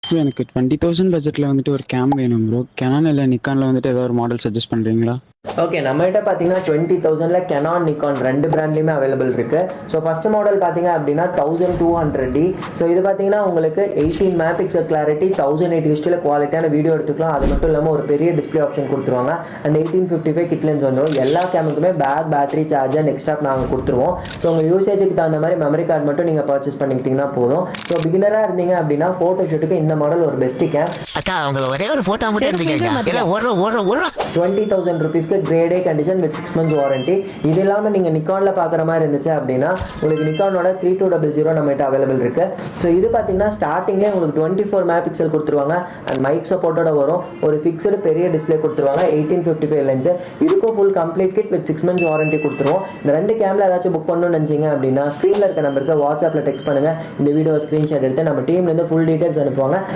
Bro எனக்கு 20,000 பட்ஜெட்டில் வந்துட்டு ஒரு கேம் வேணும் ப்ரோ. Canon இல்லை நிக்கானில் வந்துட்டு ஏதாவது ஒரு மாடல் சஜஸ்ட் பண்ணுறீங்களா? ஓகே, நம்மகிட்ட பார்த்தீங்கன்னா 20,000ல் Canon நிக்கான் ரெண்டு பிராண்ட்லேயுமே அவைலபிள் இருக்குது. ஸோ ஃபஸ்ட்டு மாடல் பார்த்தீங்க அப்படின்னா 1200D. ஸோ இது பார்த்தீங்கன்னா உங்களுக்கு 18 மெகாபிக்சல் கிளாரிட்டி 1080 குவாலிட்டியான வீடியோ எடுத்துக்கலாம். அது மட்டும் இல்லாமல் ஒரு பெரிய டிஸ்பிளே ஆப்ஷன் கொடுத்துருவாங்க. அண்ட் 1855 கிட் லென்ஸ் வந்துடும். எல்லா கேமுக்குமே பேட்டரி சார்ஜ் அண்ட் எக்ஸ்ட்ரா நாங்கள் கொடுத்துருவோம். ஸோ உங்கள் யூசேஜுக்கு தகுந்த மாதிரி மெமரி கார்டு மட்டும் நீங்கள் பர்ச்சேஸ் பண்ணிக்கிட்டிங்கன்னா போதும். ஸோ பிகினராக இருந்தீங்க அப்படின்னா ஃபோட்டோ ஷூட்டுக்கு இந்த மாடல் ஒரு பெஸ்ட்டு கேம். அக்கா அவங்க ஒரே ஒரு போட்டோ மட்டும் எடுத்துக்கங்க. 20,000 ருபீஸ்க்கு கிரேடே கண்டிஷன் வித் 6 months வாரண்டி. இது இல்லாமல் நீங்கள் நிக்கானில் பார்க்குற மாதிரி இருந்துச்சு அப்படின்னா உங்களுக்கு நிக்கானோட 3200 நம்மகிட்ட அவைலபிள் இருக்குது. ஸோ இது பார்த்தீங்கன்னா ஸ்டார்டிங்லேயே உங்களுக்கு 24 மெகாபிக்சல் கொடுத்துருவாங்க. அண்ட் மைக் சப்போர்ட்டோட வரும். ஒரு ஃபிக்ஸ்டு பெரிய டிஸ்பிளே கொடுத்துருவாங்க. 1855 லென்ஸ். இதுக்கும் full complete kit with 6 months warranty கொடுத்துருவோம். இந்த ரெண்டு கேமில் ஏதாச்சும் புக் பண்ணணும்னு நினச்சிங்க அப்படின்னா ஸ்க்ரீனில் இருக்க நம்பருக்கு வாட்ஸ்அப்பில் டெக்ஸ்ட் பண்ணுங்கள். இந்த வீடியோ ஸ்க்ரீன்ஷாட் எடுத்து நம்ம டீம்லேருந்து ஃபுல் டீட்டெயில்ஸ் அனுப்புவாங்க.